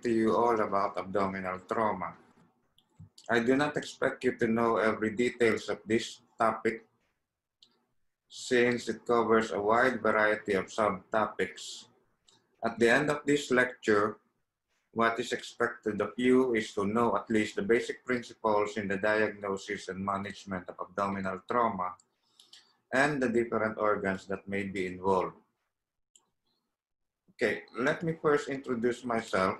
to you all about abdominal trauma. I do not expect you to know every details of this topic since it covers a wide variety of subtopics. At the end of this lecture, what is expected of you is to know at least the basic principles in the diagnosis and management of abdominal trauma and the different organs that may be involved. Okay, let me first introduce myself.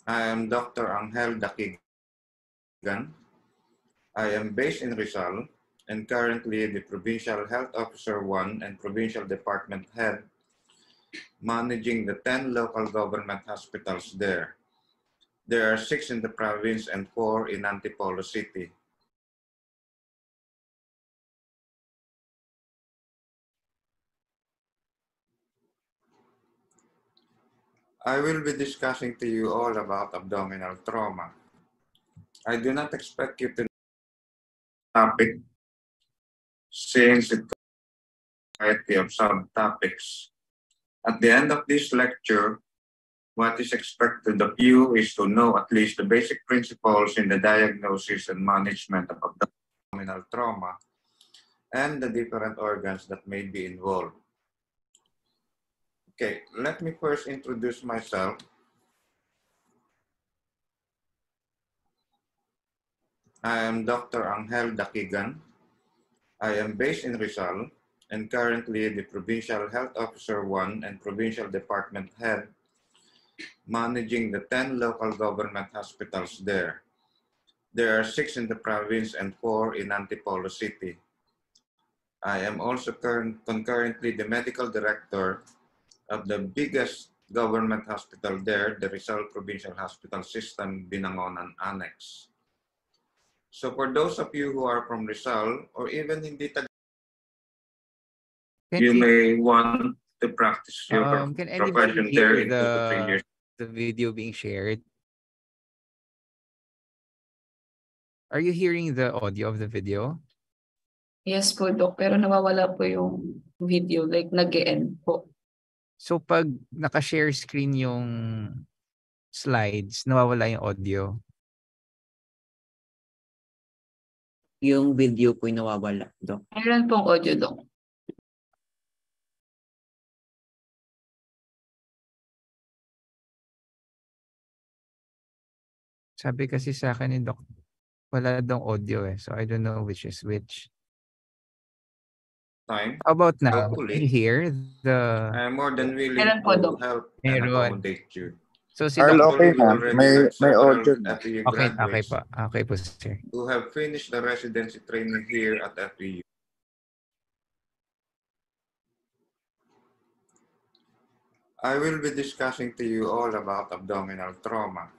I am Dr. Angel Dakigan. I am based in Rizal and currently the Provincial Health Officer 1 and Provincial Department Head, managing the 10 local government hospitals there. There are 6 in the province and 4 in Antipolo City. I will be discussing to you all about abdominal trauma. I do not expect you to know the topic since it covers a variety of subtopics. At the end of this lecture, what is expected of you is to know at least the basic principles in the diagnosis and management of abdominal trauma and the different organs that may be involved. Okay, let me first introduce myself. I am Dr. Angel Dakigan. I am based in Rizal and currently the Provincial Health Officer 1 and Provincial Department Head, managing the 10 local government hospitals there. There are 6 in the province and 4 in Antipolo City. I am also concurrently the medical director of the biggest government hospital there, the Rizal Provincial Hospital System, Binangonan Annex. So for those of you who are from Rizal or even hindi you may want to practice your profession there in 2 to 3 years. The video being shared. Are you hearing the audio of the video? Yes po, Doc. Pero nawawala po yung video. Like, nag-e-end po. So, pag naka-share screen yung slides, nawawala yung audio? Yung video po yung nawawala, Doc. Meron pong audio, Doc. Sabi kasi sa akin ni Doc, wala daw audio eh. So, I don't know which is which. Time. How about now? Hopefully. Can you hear the... I am more than willing Meron po, to Doc. help and accommodate you. So, si Carl, Doc... okay na. May audio na. FEU Okay graduates po. Okay po, sir. who have finished the residency training here at FEU. I will be discussing to you all about abdominal trauma.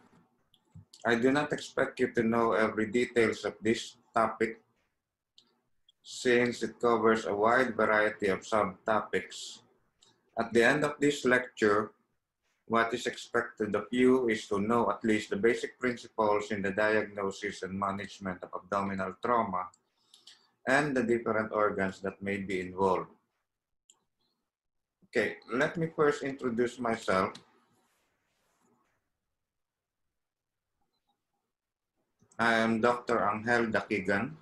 I do not expect you to know every details of this topic since it covers a wide variety of subtopics. At the end of this lecture, what is expected of you is to know at least the basic principles in the diagnosis and management of abdominal trauma and the different organs that may be involved. Okay, let me first introduce myself. I am Dr. Angel Dakigan.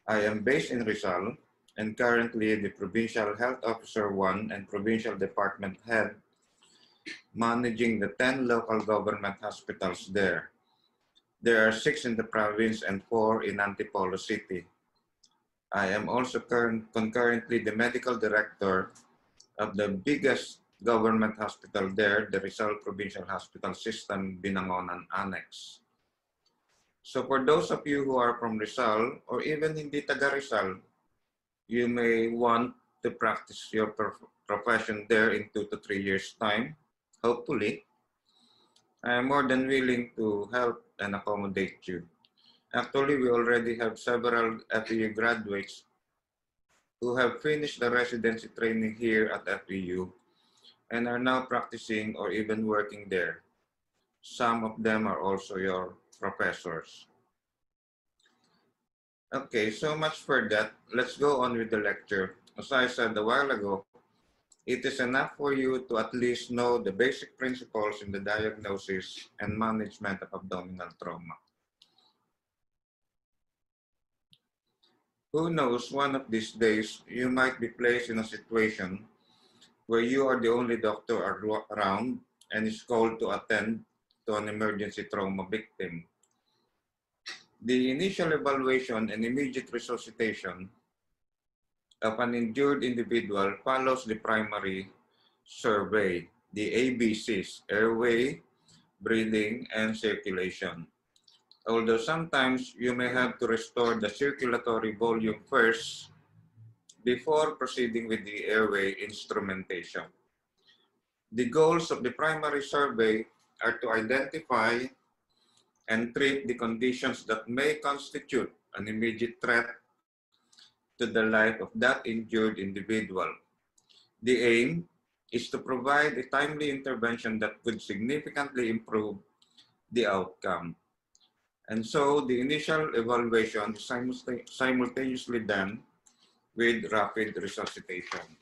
I am based in Rizal and currently the Provincial Health Officer 1 and Provincial Department Head, managing the 10 local government hospitals there. There are 6 in the province and 4 in Antipolo City. I am also concurrently the medical director of the biggest government hospital there, the Rizal Provincial Hospital System, Binangonan Annex. So for those of you who are from Rizal or even hindi taga Rizal, you may want to practice your profession there in 2 to 3 years' time, hopefully. I am more than willing to help and accommodate you. Actually, we already have several FEU graduates who have finished the residency training here at FEU and are now practicing or even working there. Some of them are also your professors. Okay, so much for that. Let's go on with the lecture. As I said a while ago, it is enough for you to at least know the basic principles in the diagnosis and management of abdominal trauma. Who knows, one of these days, you might be placed in a situation where you are the only doctor around and is called to attend to an emergency trauma victim. The initial evaluation and immediate resuscitation of an injured individual follows the primary survey, the ABCs, airway, breathing, and circulation. Although sometimes you may have to restore the circulatory volume first before proceeding with the airway instrumentation. The goals of the primary survey are to identify and treat the conditions that may constitute an immediate threat to the life of that injured individual. The aim is to provide a timely intervention that could significantly improve the outcome. And so the initial evaluation is simultaneously done with rapid resuscitation.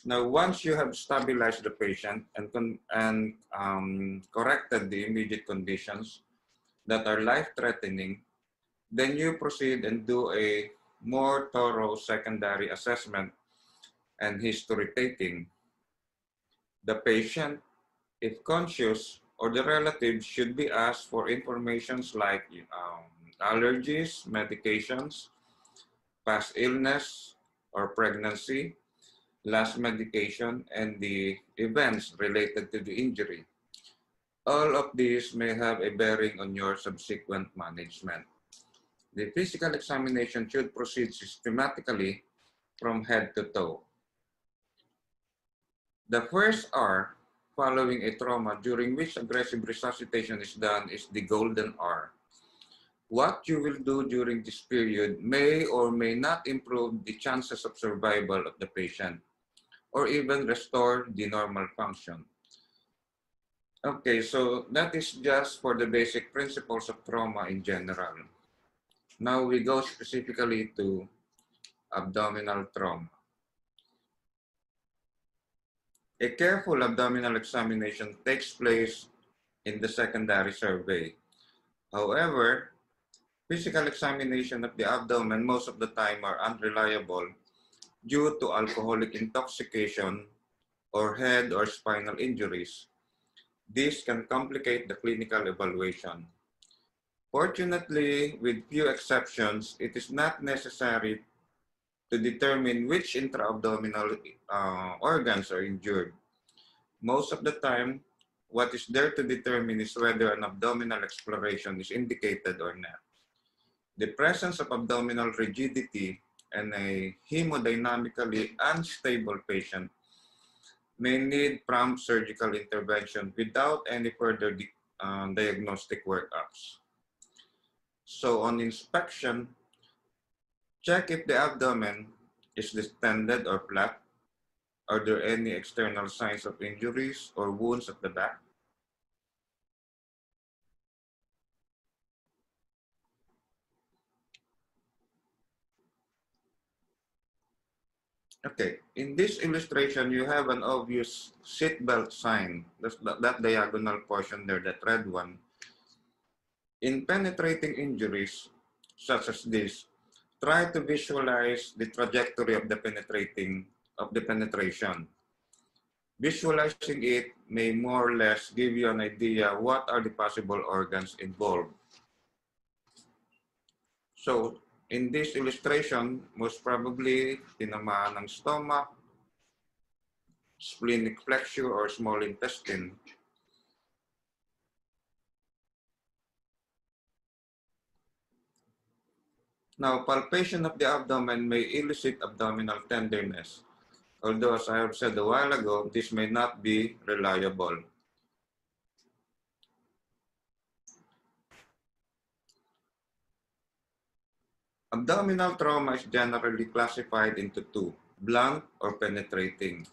Now, once you have stabilized the patient and corrected the immediate conditions that are life-threatening, then you proceed and do a more thorough secondary assessment and history taking. The patient, if conscious, or the relatives should be asked for informations like allergies, medications, past illness or pregnancy, last medication, and the events related to the injury. All of these may have a bearing on your subsequent management. The physical examination should proceed systematically from head to toe. The first R following a trauma during which aggressive resuscitation is done is the golden R. What you will do during this period may or may not improve the chances of survival of the patient or even restore the normal function. Okay, so that is just for the basic principles of trauma in general. Now we go specifically to abdominal trauma. A careful abdominal examination takes place in the secondary survey. However, physical examination of the abdomen most of the time are unreliable due to alcoholic intoxication or head or spinal injuries. This can complicate the clinical evaluation. Fortunately, with few exceptions, it is not necessary to determine which intra-abdominal organs are injured. Most of the time, what is there to determine is whether an abdominal exploration is indicated or not. The presence of abdominal rigidity and a hemodynamically unstable patient may need prompt surgical intervention without any further diagnostic workups. So on inspection, check if the abdomen is distended or flat. Are there any external signs of injuries or wounds at the back? Okay, in this illustration, you have an obvious seatbelt sign. That's that diagonal portion there, that red one. In penetrating injuries, such as this, try to visualize the trajectory of the penetration. Visualizing it may more or less give you an idea what are the possible organs involved. So, in this illustration, most probably tinamaan ng stomach, splenic flexure or small intestine. Now, palpation of the abdomen may elicit abdominal tenderness. Although, as I have said a while ago, this may not be reliable. Abdominal trauma is generally classified into two, blunt or penetrating.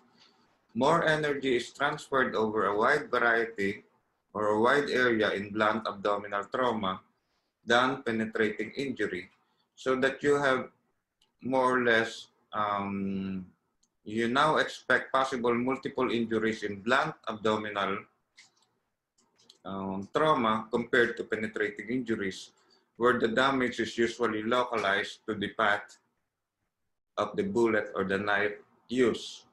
More energy is transferred over a wide variety or a wide area in blunt abdominal trauma than penetrating injury, so that you have more or less You now expect possible multiple injuries in blunt abdominal trauma compared to penetrating injuries, where the damage is usually localized to the path of the bullet or the knife used.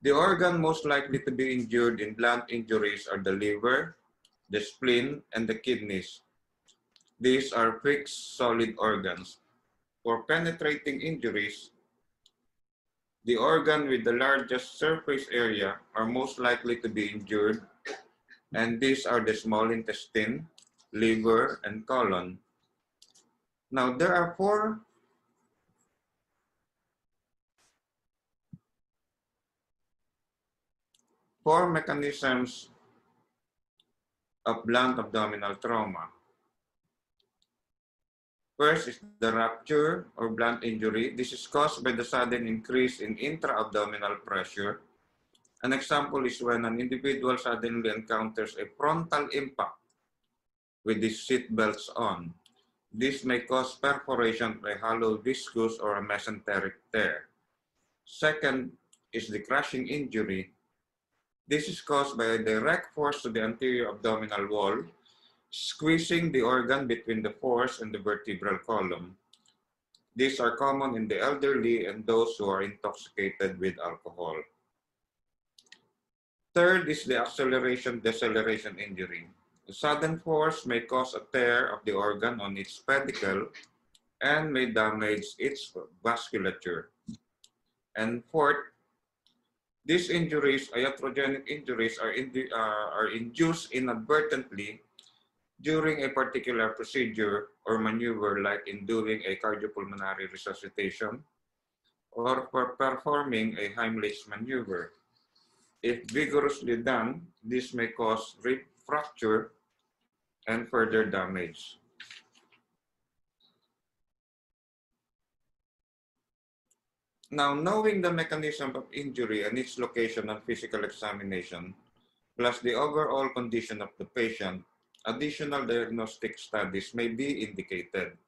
The organ most likely to be injured in blunt injuries are the liver, the spleen, and the kidneys. These are fixed solid organs. For penetrating injuries, the organ with the largest surface area are most likely to be injured, and these are the small intestine, liver, and colon. Now, there are four mechanisms of blunt abdominal trauma. First is the rupture or blunt injury. This is caused by the sudden increase in intra-abdominal pressure. An example is when an individual suddenly encounters a frontal impact with his seat belts on. This may cause perforation of a hollow viscous or a mesenteric tear. Second is the crushing injury. This is caused by a direct force to the anterior abdominal wall, squeezing the organ between the force and the vertebral column. These are common in the elderly and those who are intoxicated with alcohol. Third is the acceleration-deceleration injury. The sudden force may cause a tear of the organ on its pedicle and may damage its vasculature. And fourth, these injuries, iatrogenic injuries, are induced inadvertently during a particular procedure or maneuver, like in doing a cardiopulmonary resuscitation or for performing a Heimlich maneuver. If vigorously done, this may cause rib fracture and further damage. Now, knowing the mechanism of injury and its location on physical examination, plus the overall condition of the patient, additional diagnostic studies may be indicated.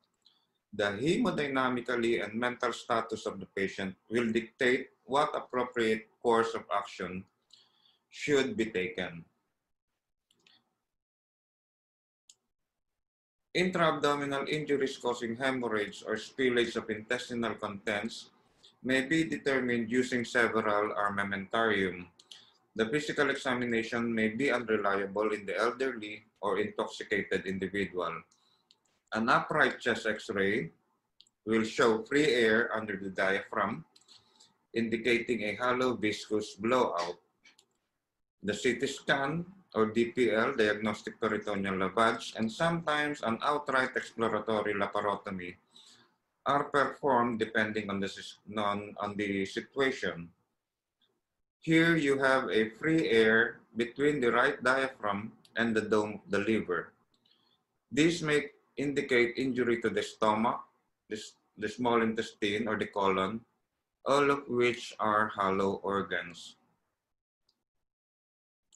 The hemodynamically and mental status of the patient will dictate what appropriate course of action should be taken. Intra-abdominal injuries causing hemorrhage or spillage of intestinal contents may be determined using several armamentarium. The physical examination may be unreliable in the elderly or intoxicated individual. An upright chest X-ray will show free air under the diaphragm, indicating a hollow viscous blowout. The CT scan or DPL, diagnostic peritoneal lavage, and sometimes an outright exploratory laparotomy are performed depending on the situation. Here you have a free air between the right diaphragm and the dome of the liver. These may indicate injury to the stomach, the small intestine, or the colon, all of which are hollow organs.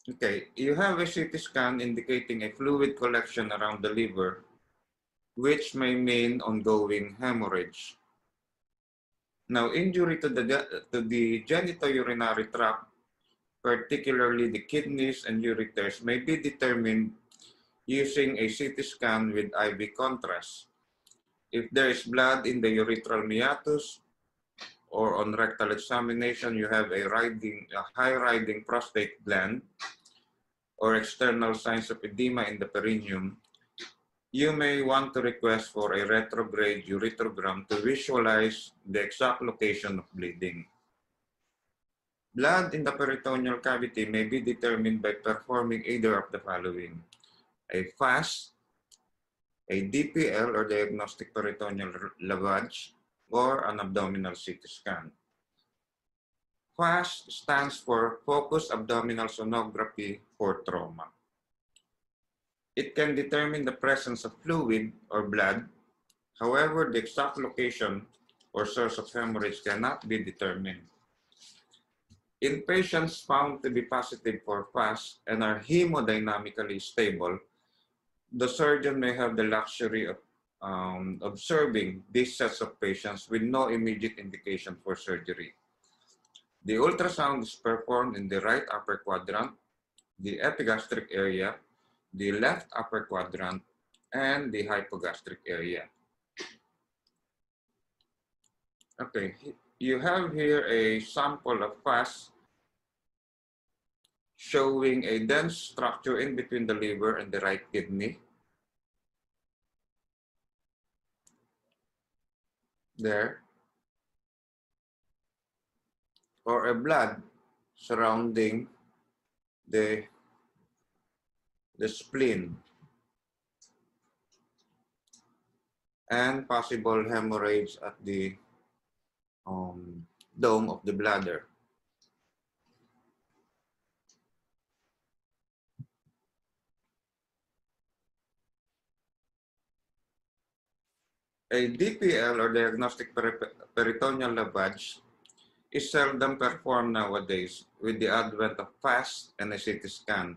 Okay, you have a CT scan indicating a fluid collection around the liver, which may mean ongoing hemorrhage. Now, injury to the genitourinary tract, particularly the kidneys and ureters, may be determined using a CT scan with IV contrast. If there is blood in the urethral meatus or on rectal examination, you have a high-riding prostate gland or external signs of edema in the perineum, you may want to request for a retrograde urethrogram to visualize the exact location of bleeding. Blood in the peritoneal cavity may be determined by performing either of the following: a FAST, a DPL or diagnostic peritoneal lavage, or an abdominal CT scan. FAST stands for Focused Abdominal Sonography for Trauma. It can determine the presence of fluid or blood. However, the exact location or source of hemorrhage cannot be determined. In patients found to be positive for FAST and are hemodynamically stable, the surgeon may have the luxury of observing these sets of patients with no immediate indication for surgery. The ultrasound is performed in the right upper quadrant, the epigastric area, the left upper quadrant, and the hypogastric area. Okay, you have here a sample of pus showing a dense structure in between the liver and the right kidney. There. Or a blood surrounding the spleen. And possible hemorrhage at the dome of the bladder. A DPL or diagnostic peritoneal lavage is seldom performed nowadays with the advent of FAST and a CT scan.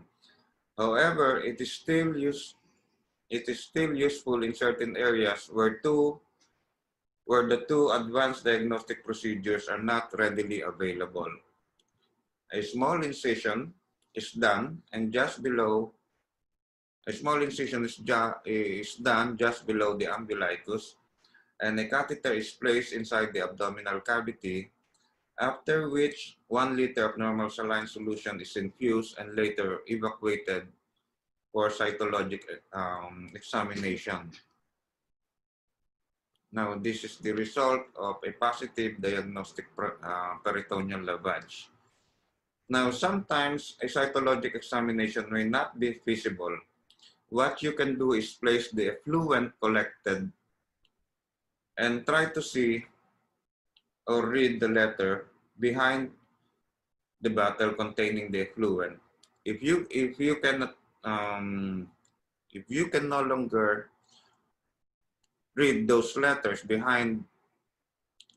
However, it is still useful in certain areas where the two advanced diagnostic procedures are not readily available. A small incision is done and just below done just below the umbilicus, and a catheter is placed inside the abdominal cavity, after which 1 liter of normal saline solution is infused and later evacuated for cytologic examination. Now, this is the result of a positive diagnostic peritoneal lavage. Now, sometimes a cytologic examination may not be feasible. What you can do is place the effluent collected and try to see or read the letter behind the bottle containing the effluent. If you can no longer read those letters behind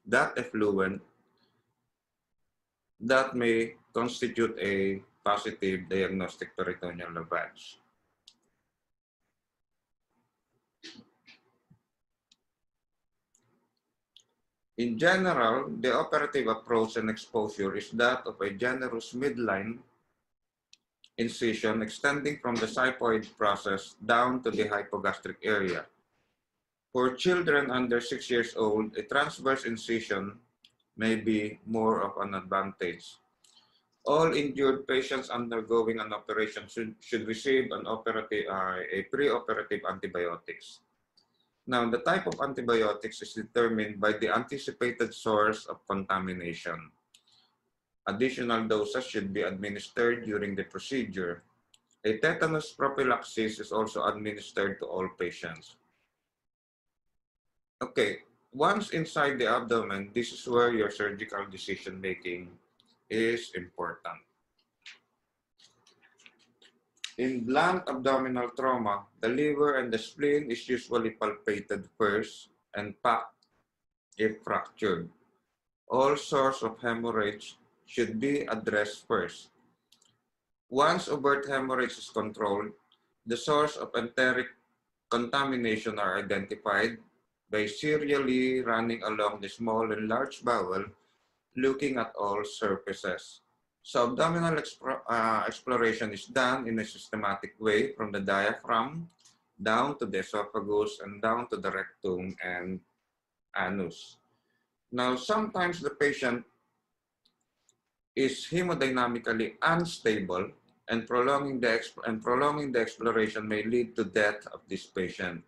that effluent, that may constitute a positive diagnostic peritoneal lavage. In general, the operative approach and exposure is that of a generous midline incision extending from the xiphoid process down to the hypogastric area. For children under 6 years old, a transverse incision may be more of an advantage. All injured patients undergoing an operation should receive a preoperative antibiotics. Now, the type of antibiotics is determined by the anticipated source of contamination. Additional doses should be administered during the procedure. A tetanus prophylaxis is also administered to all patients. Okay, once inside the abdomen, this is where your surgical decision-making is important. In blunt abdominal trauma, the liver and the spleen is usually palpated first and packed if fractured. All source of hemorrhage should be addressed first. Once overt hemorrhage is controlled, the source of enteric contamination are identified by serially running along the small and large bowel, looking at all surfaces. So abdominal exploration is done in a systematic way from the diaphragm down to the esophagus and down to the rectum and anus. Now, sometimes the patient is hemodynamically unstable, and prolonging the exploration may lead to death of this patient.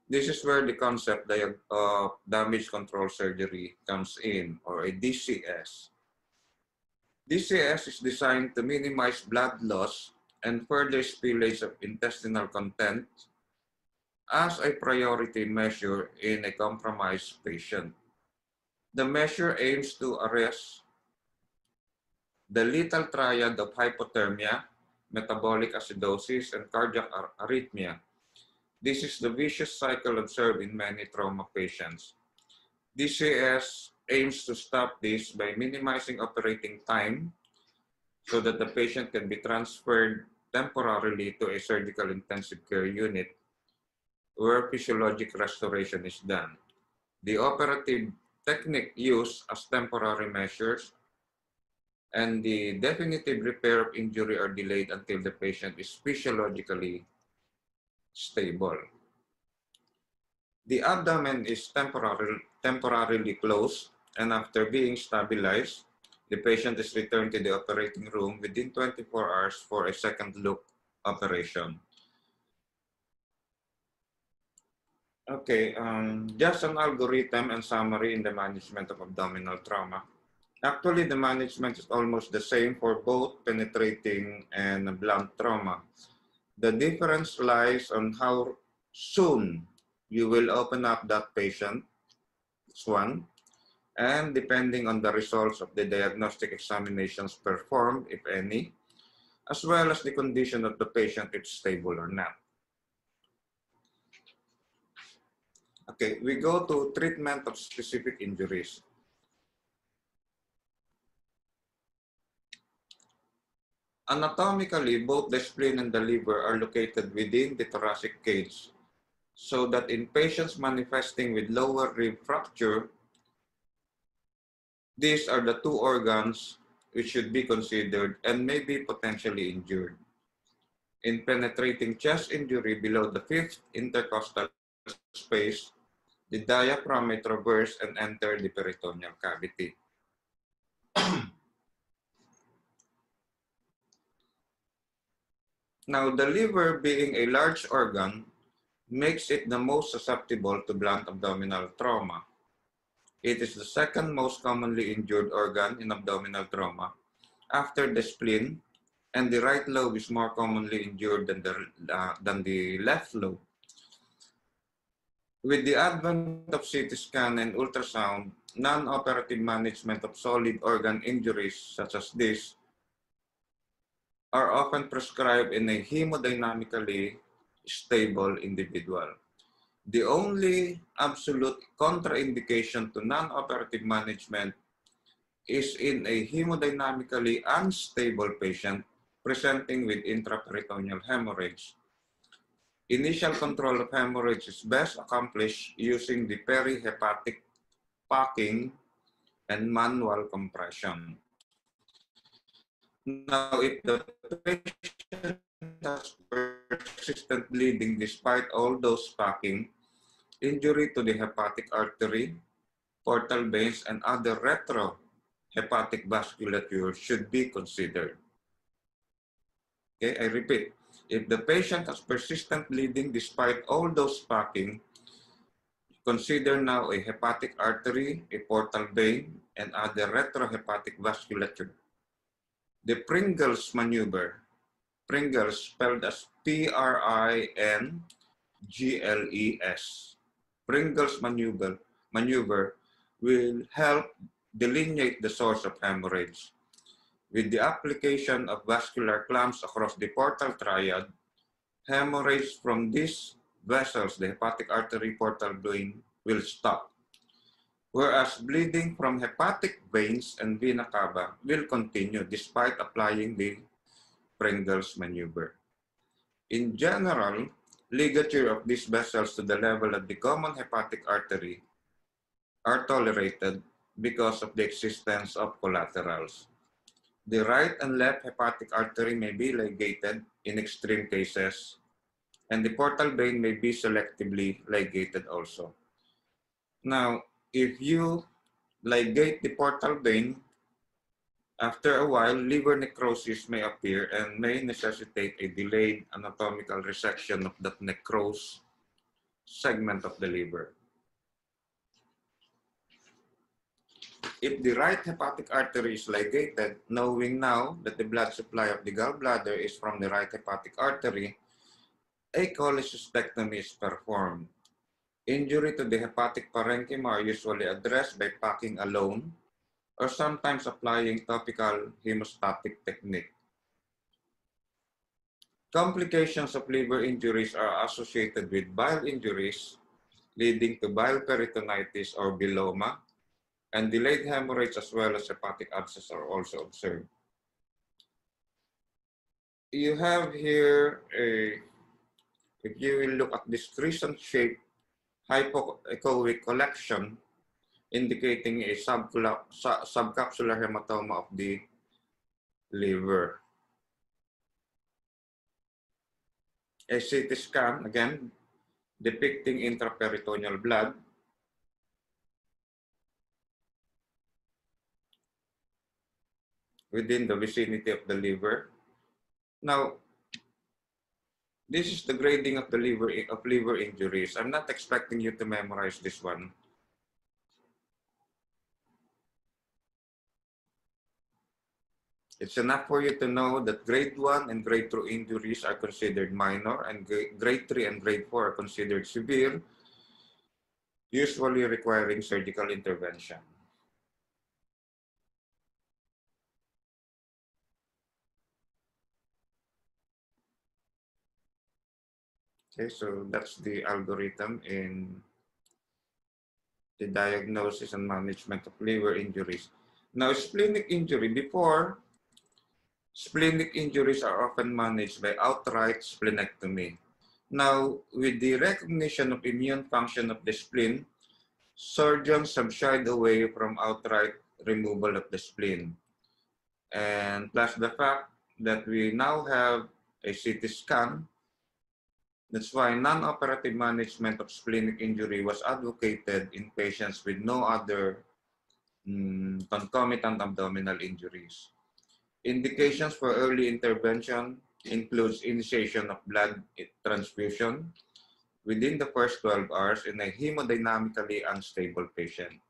This is where the concept of damage control surgery comes in, or a DCS. DCS is designed to minimize blood loss and further spillage of intestinal content as a priority measure in a compromised patient. The measure aims to arrest the lethal triad of hypothermia, metabolic acidosis, and cardiac arrhythmia. This is the vicious cycle observed in many trauma patients. DCS aims to stop this by minimizing operating time so that the patient can be transferred temporarily to a surgical intensive care unit where physiologic restoration is done. The operative technique used as temporary measures and the definitive repair of injury are delayed until the patient is physiologically stable. The abdomen is temporarily closed, and after being stabilized, the patient is returned to the operating room within 24 hours for a second look operation. Okay, just an algorithm and summary in the management of abdominal trauma. Actually, the management is almost the same for both penetrating and blunt trauma. The difference lies on how soon you will open up that patient, that's one, and depending on the results of the diagnostic examinations performed, if any, as well as the condition of the patient, if stable or not. Okay, we go to treatment of specific injuries. Anatomically, both the spleen and the liver are located within the thoracic cage, so that in patients manifesting with lower rib fracture, these are the two organs which should be considered and may be potentially injured. In penetrating chest injury below the fifth intercostal space, the diaphragm may traverse and enter the peritoneal cavity. Now, the liver, being a large organ, makes it the most susceptible to blunt abdominal trauma. It is the second most commonly injured organ in abdominal trauma after the spleen, and the right lobe is more commonly injured than the left lobe. With the advent of CT scan and ultrasound, non-operative management of solid organ injuries such as this are often prescribed in a hemodynamically stable individual. The only absolute contraindication to non-operative management is in a hemodynamically unstable patient presenting with intraperitoneal hemorrhage. Initial control of hemorrhage is best accomplished using the perihepatic packing and manual compression. Now, if the patient has persistent bleeding despite all those packing, injury to the hepatic artery, portal veins, and other retrohepatic vasculature should be considered. Okay, I repeat, if the patient has persistent bleeding despite all those packing, consider now a hepatic artery, a portal vein, and other retrohepatic vasculature. The Pringles maneuver, Pringles spelled as P-R-I-N-G-L-E-S. Pringles maneuver will help delineate the source of hemorrhage. With the application of vascular clamps across the portal triad, hemorrhage from these vessels, the hepatic artery, portal vein, will stop. Whereas bleeding from hepatic veins and vena cava will continue despite applying the Pringles maneuver. In general, ligature of these vessels to the level of the common hepatic artery are tolerated because of the existence of collaterals. The right and left hepatic artery may be ligated in extreme cases, and the portal vein may be selectively ligated also. Now, if you ligate the portal vein, after a while, liver necrosis may appear and may necessitate a delayed anatomical resection of that necrosed segment of the liver. If the right hepatic artery is ligated, knowing now that the blood supply of the gallbladder is from the right hepatic artery, a cholecystectomy is performed. Injury to the hepatic parenchyma are usually addressed by packing alone or sometimes applying topical hemostatic technique. Complications of liver injuries are associated with bile injuries, leading to bile peritonitis or biloma, and delayed hemorrhage as well as hepatic abscess are also observed. You have here if you will look at this crescent-shaped hypoechoic collection indicating a subcapsular hematoma of the liver. A CT scan, again, depicting intraperitoneal blood. Within the vicinity of the liver. Now, this is the grading of the liver injuries. I'm not expecting you to memorize this one. It's enough for you to know that grade 1 and grade 2 injuries are considered minor, and grade 3 and grade 4 are considered severe, usually requiring surgical intervention. Okay, so that's the algorithm in the diagnosis and management of liver injuries. Now, splenic injury, before, splenic injuries are often managed by outright splenectomy. Now, with the recognition of immune function of the spleen, surgeons have shied away from outright removal of the spleen. And plus the fact that we now have a CT scan, that's why non-operative management of splenic injury was advocated in patients with no other concomitant abdominal injuries. Indications for early intervention includes initiation of blood transfusion within the first 12 hours in a hemodynamically unstable patient.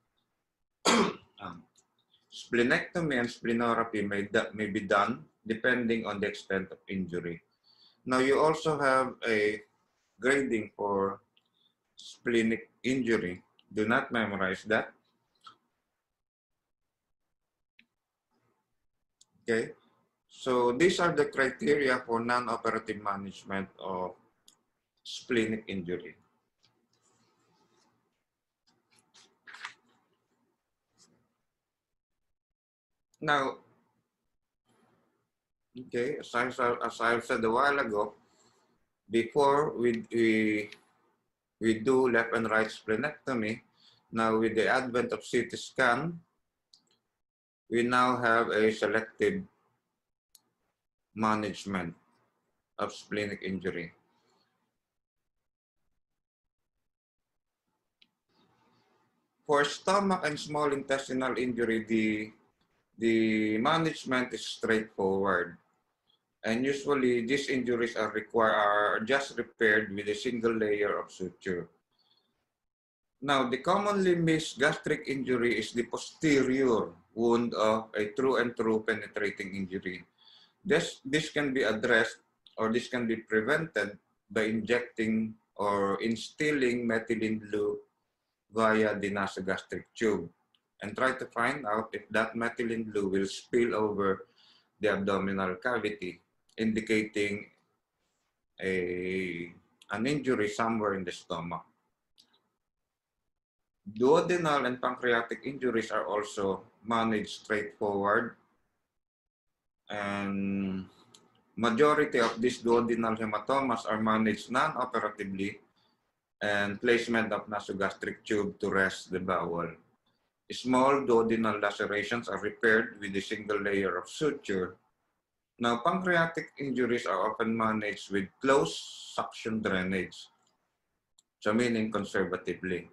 Splenectomy and splenotherapy may be done depending on the extent of injury. Now, you also have a grading for splenic injury. Do not memorize that. Okay, so these are the criteria for non-operative management of splenic injury. Now, okay, as I said a while ago, before we do left and right splenectomy, now with the advent of CT scan, we now have a selective management of splenic injury. For stomach and small intestinal injury, the management is straightforward. And usually these injuries are just repaired with a single layer of suture. Now, the commonly missed gastric injury is the posterior wound of a true and true penetrating injury. This can be addressed, or this can be prevented by injecting or instilling methylene blue via the nasogastric tube, and try to find out if that methylene blue will spill over the abdominal cavity, indicating an injury somewhere in the stomach. Duodenal and pancreatic injuries are also managed straightforward, and majority of these duodenal hematomas are managed non-operatively and placement of nasogastric tube to rest the bowel. Small duodenal lacerations are repaired with a single layer of suture. Now, pancreatic injuries are often managed with closed suction drainage, so meaning conservatively.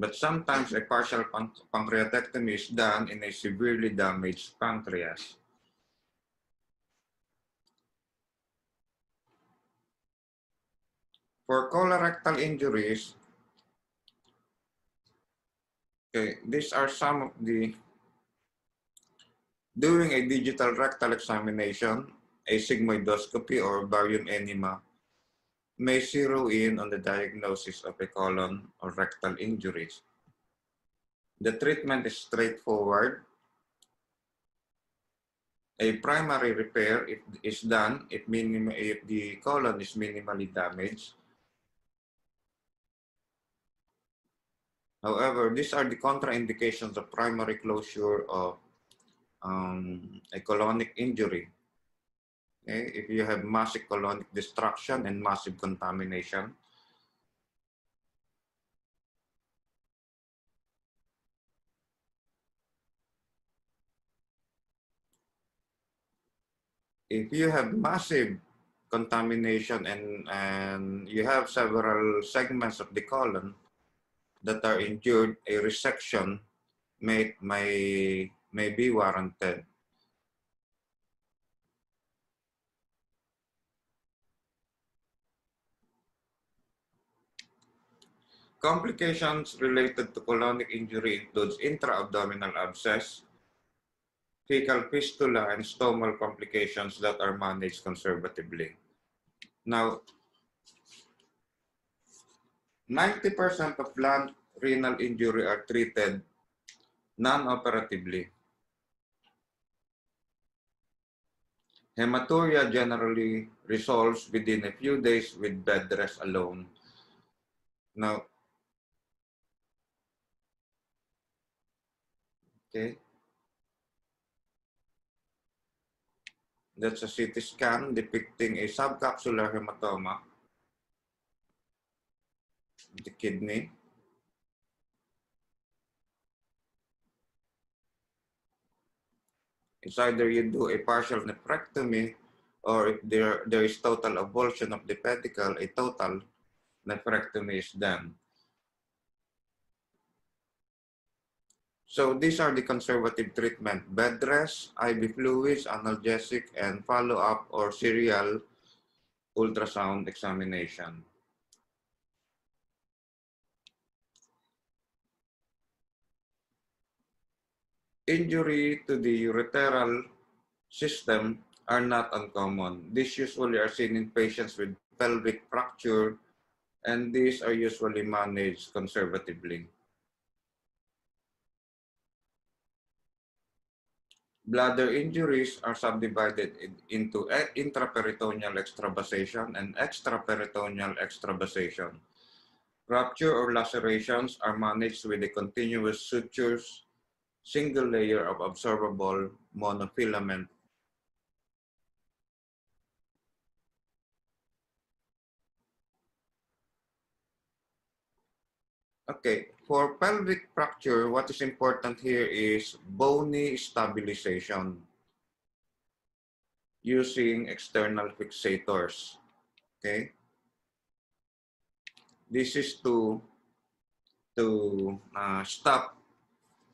But sometimes a partial pancreatectomy is done in a severely damaged pancreas. For colorectal injuries, okay, these are some of the, doing a digital rectal examination, a sigmoidoscopy or barium enema may zero in on the diagnosis of a colon or rectal injuries. The treatment is straightforward. A primary repair is done if the colon is minimally damaged. However, these are the contraindications of primary closure of a colonic injury. Okay? If you have massive colonic destruction and massive contamination. if you have massive contamination and you have several segments of the colon that are injured, a resection may be warranted. Complications related to colonic injury includes intra-abdominal abscess, fecal fistula, and stomal complications that are managed conservatively. Now, 90% of blunt renal injury are treated non-operatively. Hematuria generally resolves within a few days with bed rest alone. Now, okay, that's a CT scan depicting a subcapsular hematoma, the kidney. It's either you do a partial nephrectomy, or if there is total avulsion of the pedicle, a total nephrectomy is done. So these are the conservative treatment: bed rest, IV fluids, analgesic, and follow-up or serial ultrasound examination. Injury to the ureteral system are not uncommon. These usually are seen in patients with pelvic fracture, and these are usually managed conservatively. Bladder injuries are subdivided into intraperitoneal extravasation and extraperitoneal extravasation. Rupture or lacerations are managed with a continuous sutures, single layer of absorbable monofilament. Okay, for pelvic fracture, what is important here is bony stabilization using external fixators. Okay, this is to stop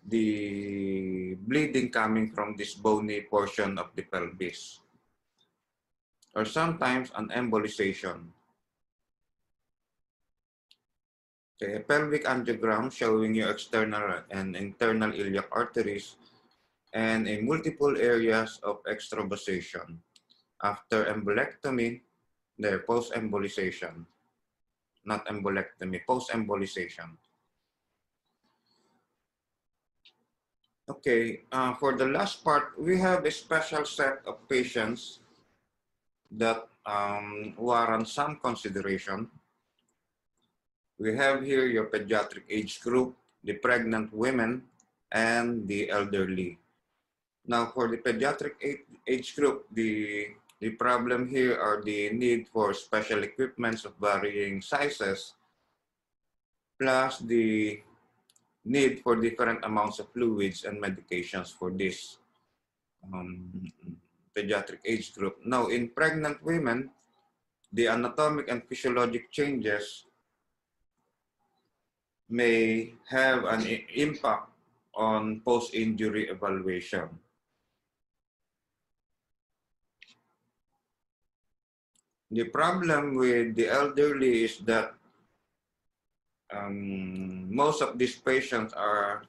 the bleeding coming from this bony portion of the pelvis, or sometimes an embolization. Okay, a pelvic angiogram showing you external and internal iliac arteries and a multiple areas of extravasation. After embolectomy, there post-embolization, not embolectomy, post-embolization. Okay, for the last part, we have a special set of patients that warrant some consideration. We have here your pediatric age group, the pregnant women, and the elderly. Now, for the pediatric age group, the problem here are the need for special equipments of varying sizes, plus the need for different amounts of fluids and medications for this pediatric age group. Now, in pregnant women, the anatomic and physiologic changes may have an impact on post-injury evaluation. The problem with the elderly is that most of these patients are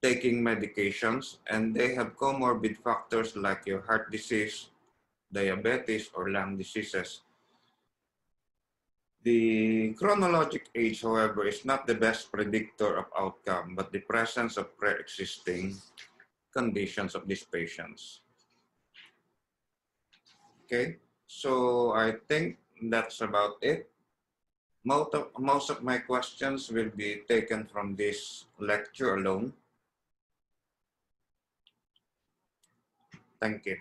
taking medications, and they have comorbid factors like your heart disease, diabetes, or lung diseases. The chronologic age, however, is not the best predictor of outcome, but the presence of pre-existing conditions of these patients. Okay, so I think that's about it. Most of my questions will be taken from this lecture alone. Thank you.